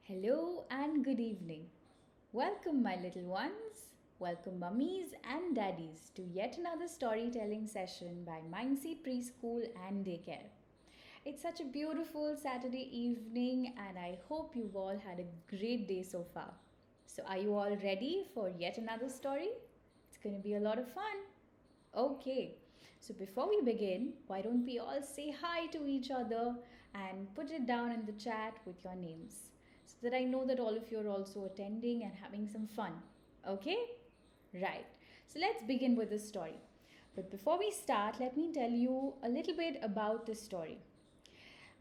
Hello and good evening. Welcome, my little ones. Welcome, mummies and daddies, to yet another storytelling session by Mindseed Preschool and Daycare. It's such a beautiful Saturday evening, and I hope you've all had a great day so far. So, are you all ready for yet another story? It's going to be a lot of fun. Okay, so before we begin, why don't we all say hi to each other and put it down in the chat with your names so that I know that all of you are also attending and having some fun. Okay? Right. So let's begin with the story. But before we start, let me tell you a little bit about this story.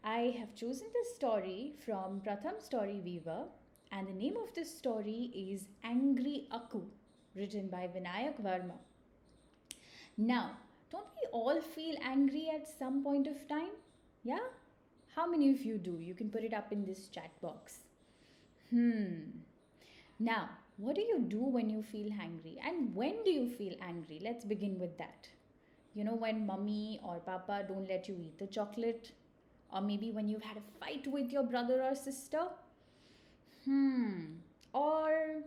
I have chosen this story from Pratham Story Weaver, and the name of this story is Angry Akku, written by Vinayak Varma. Now, don't we all feel angry at some point of time? Yeah? How many of you do? You can put it up in this chat box. Now, what do you do when you feel angry? And when do you feel angry? Let's begin with that. You know, when mommy or papa don't let you eat the chocolate? Or maybe when you've had a fight with your brother or sister? Or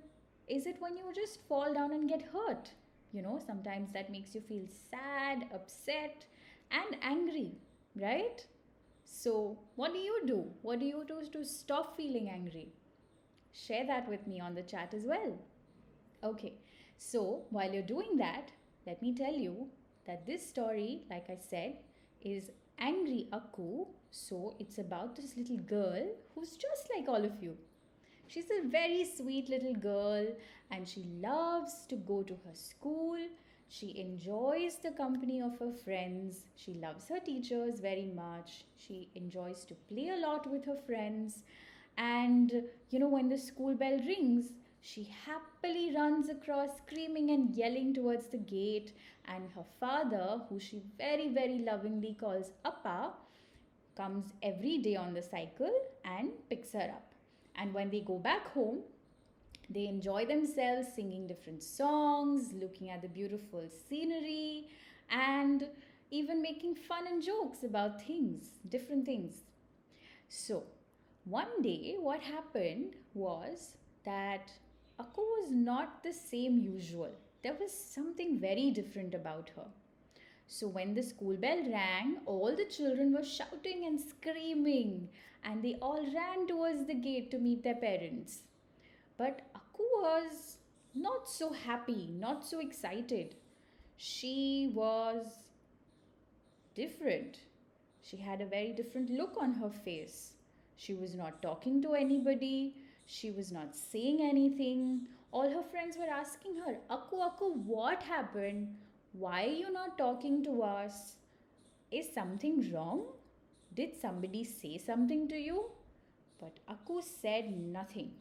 is it when you just fall down and get hurt? You know, sometimes that makes you feel sad, upset, and angry, right? So, what do you do? What do you do to stop feeling angry? Share that with me on the chat as well. Okay, so while you're doing that, let me tell you that this story, like I said, is Angry Akku. So, it's about this little girl who's just like all of you. She's a very sweet little girl and she loves to go to her school. She enjoys the company of her friends. She loves her teachers very much. She enjoys to play a lot with her friends. And when the school bell rings, she happily runs across screaming and yelling towards the gate. And her father, who she very, very lovingly calls Appa, comes every day on the cycle and picks her up. And when they go back home, they enjoy themselves singing different songs, looking at the beautiful scenery, and even making fun and jokes about things, different things. So, one day, what happened was that Akku was not the same usual. There was something very different about her. So when the school bell rang, all the children were shouting and screaming, and they all ran towards the gate to meet their parents. But Akku was not so happy, not so excited. She was different. She had a very different look on her face. She was not talking to anybody. She was not saying anything. All her friends were asking her, Akku, Akku, what happened? Why are you not talking to us? Is something wrong? Did somebody say something to you? But Akku said nothing.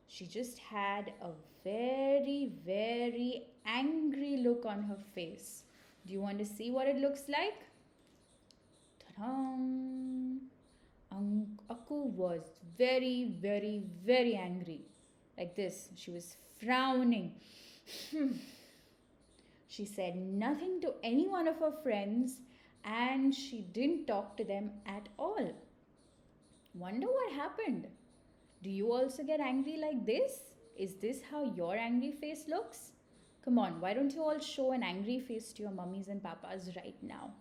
She just had a very, very angry look on her face. Do you want to see what it looks like? Ta-da! Akku was very, very, very angry. Like this. She was frowning. She said nothing to any one of her friends and she didn't talk to them at all. Wonder what happened? Do you also get angry like this? Is this how your angry face looks? Come on, why don't you all show an angry face to your mummies and papas right now?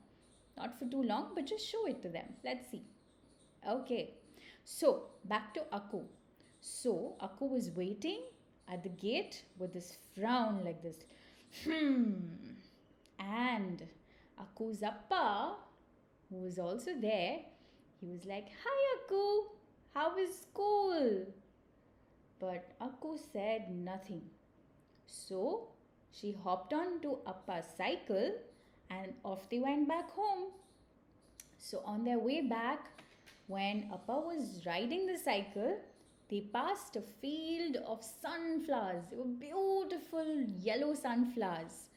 Not for too long, but just show it to them. Let's see. Okay, so back to Akku. So Akku was waiting at the gate with this frown like this. And Akku's Appa, who was also there, he was like, Hi Akku, how is school? But Akku said nothing. So she hopped on to Appa's cycle and off they went back home. So on their way back, when Appa was riding the cycle, they passed a field of sunflowers. They were beautiful yellow sunflowers.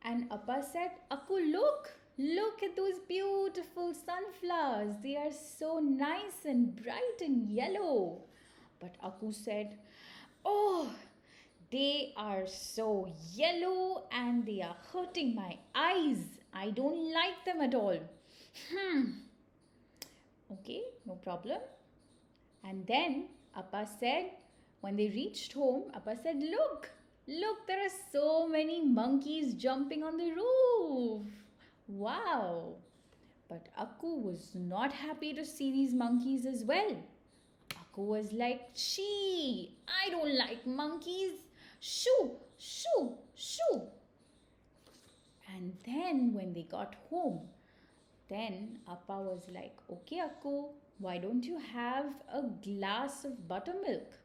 And Appa said, Akku, look at those beautiful sunflowers. They are so nice and bright and yellow. But Akku said, Oh, they are so yellow and they are hurting my eyes. I don't like them at all. Okay, no problem. And then Appa said, when they reached home, Appa said, look, there are so many monkeys jumping on the roof. Wow. But Akku was not happy to see these monkeys as well. Akku was like, Chee, I don't like monkeys. Shoo, shoo, shoo. And then when they got home, then Appa was like, okay, Akku, why don't you have a glass of buttermilk?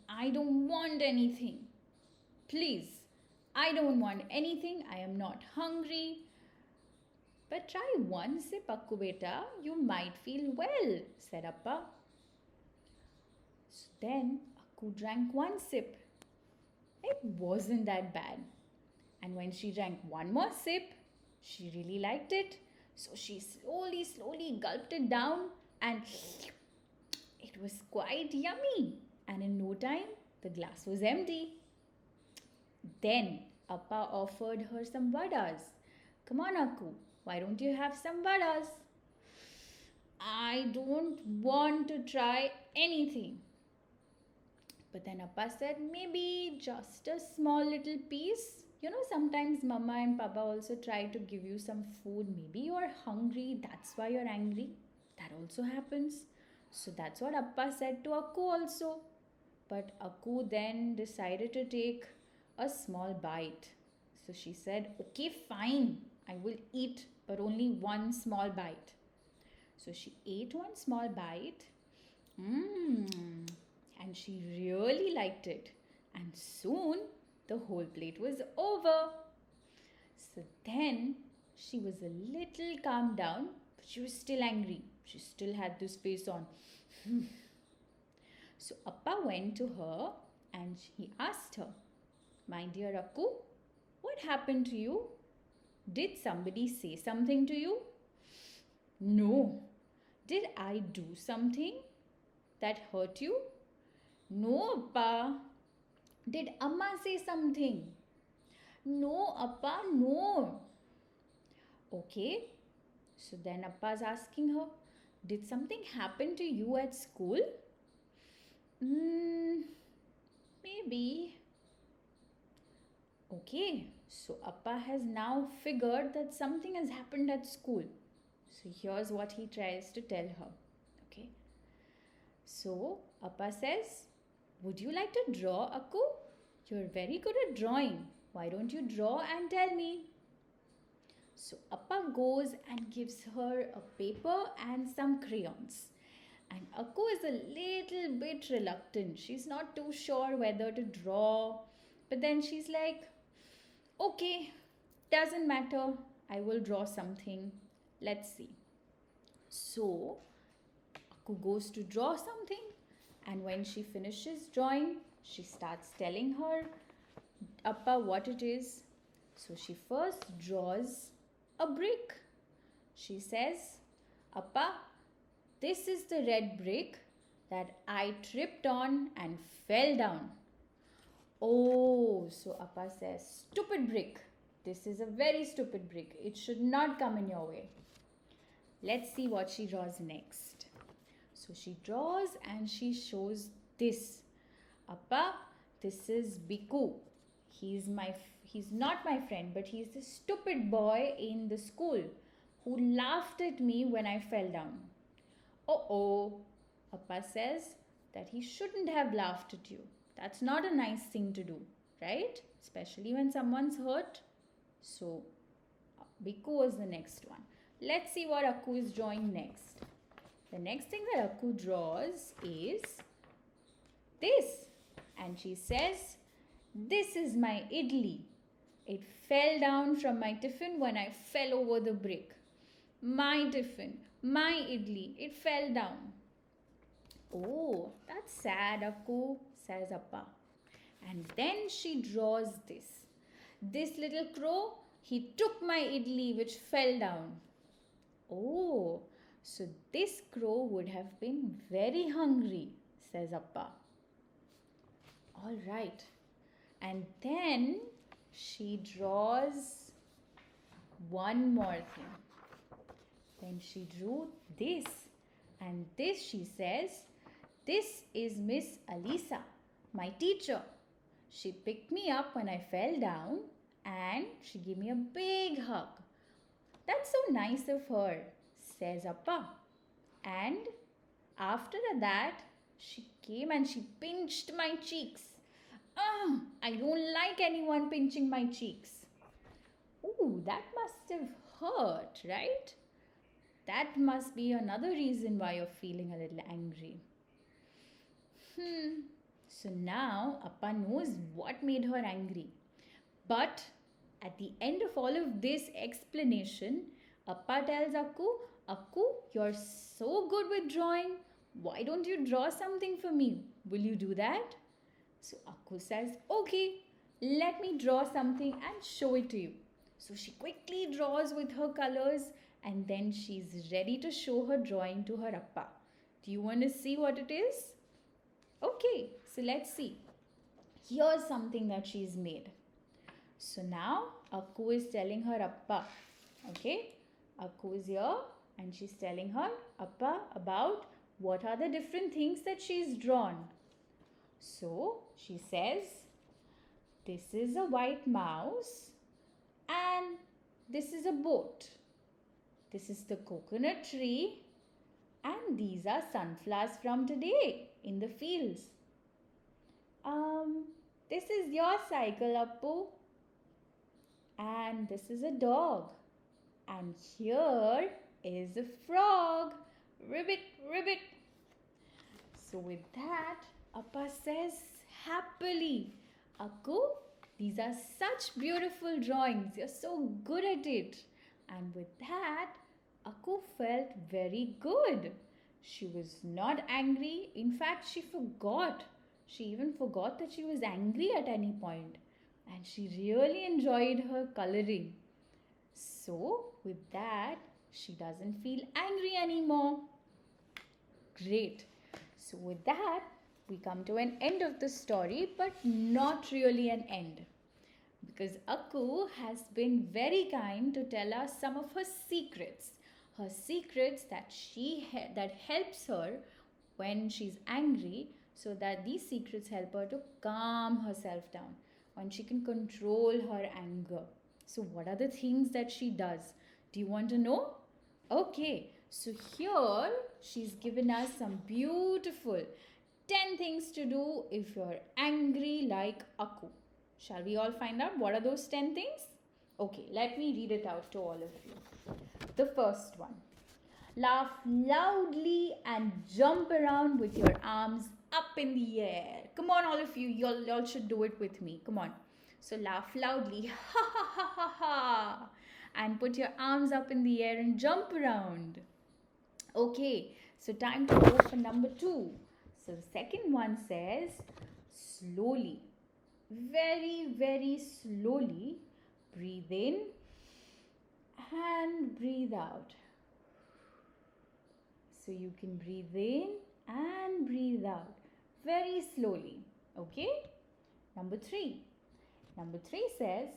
I don't want anything. Please, I don't want anything. I am not hungry. But try one sip, Akku beta. You might feel well, said Appa. So then Akku drank one sip. It wasn't that bad. And when she drank one more sip, she really liked it. So she slowly gulped it down and it was quite yummy. And in no time, the glass was empty. Then Appa offered her some vadas. Come on, Akku, why don't you have some vadas? I don't want to try anything. But then Appa said, maybe just a small little piece. You know, sometimes Mama and Papa also try to give you some food. Maybe you're hungry, that's why you're angry. That also happens. So that's what Appa said to Akku also. But Akku then decided to take a small bite. So she said, okay, fine, I will eat, but only one small bite. So she ate one small bite. And she really liked it. And soon the whole plate was over. So then she was a little calmed down, but she was still angry. She still had this face on. So Appa went to her and he asked her, my dear Akku, what happened to you? Did somebody say something to you? No. Did I do something that hurt you? No, Appa. Did Amma say something? No, Appa, no. Okay. So then Appa's asking her, did something happen to you at school? Maybe. Okay. So Appa has now figured that something has happened at school. So here's what he tries to tell her. Okay. So Appa says, would you like to draw, Akku? You're very good at drawing. Why don't you draw and tell me? So Appa goes and gives her a paper and some crayons. And Akku is a little bit reluctant. She's not too sure whether to draw. But then she's like, okay, doesn't matter. I will draw something. Let's see. So Akku goes to draw something. And when she finishes drawing, she starts telling her Appa what it is. So she first draws a brick. She says, Appa, this is the red brick that I tripped on and fell down. Oh, so Appa says, stupid brick. This is a very stupid brick. It should not come in your way. Let's see what she draws next. So she draws and she shows this. Appa, this is Biku. He's not my friend, but he's the stupid boy in the school who laughed at me when I fell down. Oh, Appa says that he shouldn't have laughed at you. That's not a nice thing to do, right? Especially when someone's hurt. So Biku was the next one. Let's see what Akku is drawing next. The next thing that Akku draws is this. And she says, this is my idli. It fell down from my tiffin when I fell over the brick. My tiffin, my idli, it fell down. Oh, that's sad, Akku, says Appa. And then she draws this. This little crow, he took my idli which fell down. Oh, so this crow would have been very hungry, says Appa. All right. And then she draws one more thing. Then she drew this. And this, she says, this is Miss Alisa, my teacher. She picked me up when I fell down and she gave me a big hug. That's so nice of her, says Appa. And after that, she came and she pinched my cheeks. I don't like anyone pinching my cheeks. Ooh, that must have hurt, right? That must be another reason why you're feeling a little angry. So now Appa knows what made her angry. But at the end of all of this explanation, Appa tells Akku, Akku, you're so good with drawing. Why don't you draw something for me? Will you do that? So Akku says, okay, let me draw something and show it to you. So she quickly draws with her colors and then she's ready to show her drawing to her Appa. Do you want to see what it is? Okay, so let's see. Here's something that she's made. So now Akku is telling her Appa. Okay, Akku is here and she's telling her Appa about what are the different things that she's drawn. So she says, this is a white mouse and this is a boat. This is the coconut tree and these are sunflowers from today in the fields. This is your cycle, Appu. And this is a dog. And here is a frog. Ribbit, ribbit. So with that, Appa says happily, Akku, these are such beautiful drawings. You're so good at it. And with that, Akku felt very good. She was not angry. In fact, she forgot. She even forgot that she was angry at any point. And she really enjoyed her coloring. So, with that, she doesn't feel angry anymore. Great. So, with that, we come to an end of the story, but not really an end. Because Akku has been very kind to tell us some of her secrets. Her secrets that helps her when she's angry, so that these secrets help her to calm herself down and she can control her anger. So what are the things that she does? Do you want to know? Okay, so here she's given us some beautiful 10 things to do if you're angry like Akku. Shall we all find out what are those 10 things? Okay, let me read it out to all of you. The first one. Laugh loudly and jump around with your arms up in the air. Come on, all of you. Y'all should do it with me. Come on. So laugh loudly. Ha ha ha ha ha. And put your arms up in the air and jump around. Okay. So time to go for number 2. So the second one says slowly. Very, very slowly. Breathe in and breathe out. So you can breathe in and breathe out very slowly. Okay? Number 3. Number 3 says,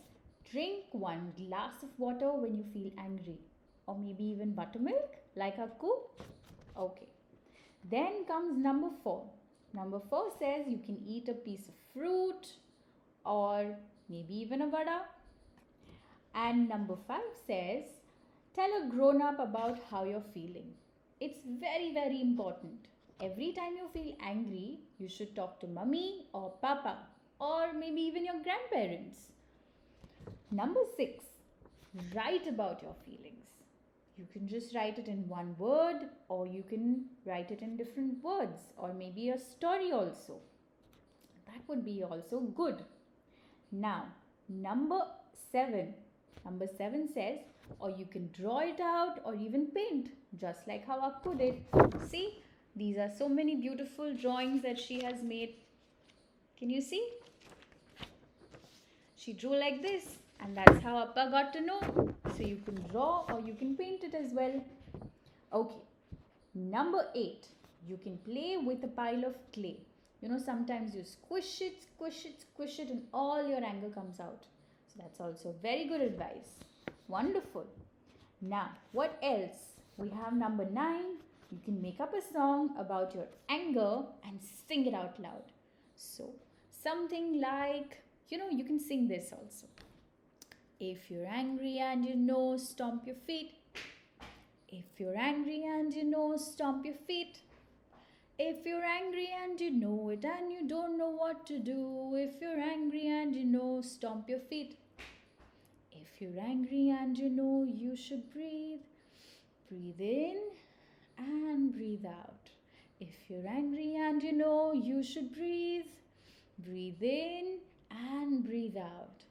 drink 1 glass of water when you feel angry. Or maybe even buttermilk like Akku. Okay. Then comes number 4. Number 4 says you can eat a piece of fruit or maybe even a vada. And number 5 says, tell a grown-up about how you're feeling. It's very, very important. Every time you feel angry, you should talk to mummy or papa or maybe even your grandparents. Number 6, write about your feelings. You can just write it in one word or you can write it in different words or maybe a story also. That would be also good. Now, number 7 says, or you can draw it out or even paint, just like how Akku did. See, these are so many beautiful drawings that she has made. Can you see? She drew like this, and that's how Appa got to know. So you can draw or you can paint it as well. Okay, number 8, you can play with a pile of clay. You know, sometimes you squish it, and all your anger comes out. So that's also very good advice. Wonderful. Now, what else? We have number 9. You can make up a song about your anger and sing it out loud. So, something like, you can sing this also. If you're angry and stomp your feet. If you're angry and stomp your feet. If you're angry and you know it and you don't know what to do. If you're angry and stomp your feet. If you're angry and you should breathe. Breathe in and breathe out. If you're angry and you should breathe. Breathe in and breathe out.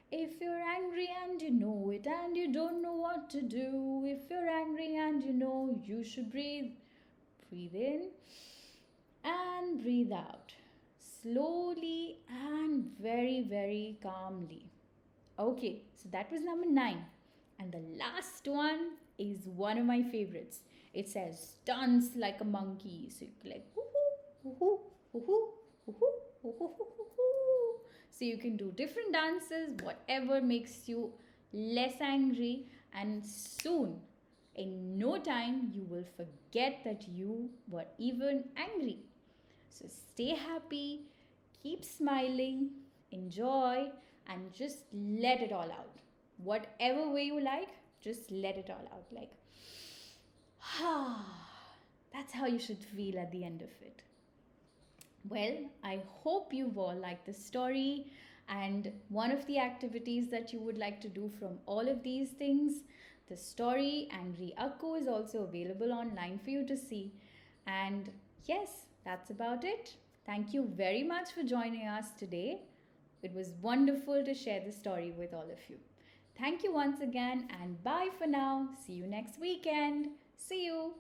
If you're angry and you know it and you don't know what to do. If you're angry and you should breathe. Breathe in and breathe out. Slowly and very, very calmly. Okay, so that was number 9. And the last one is one of my favorites. It says dance like a monkey. So you like woohoo, woohoo, woohoo, woohoo, woohoo, woohoo. So you can do different dances, whatever makes you less angry, and soon, in no time, you will forget that you were even angry. So stay happy, keep smiling, enjoy, and just let it all out. Whatever way you like, just let it all out. Like, that's how you should feel at the end of it. Well, I hope you've all liked this story. And one of the activities that you would like to do from all of these things, the story Angry Akku is also available online for you to see. And yes, that's about it. Thank you very much for joining us today. It was wonderful to share the story with all of you. Thank you once again and bye for now. See you next weekend. See you.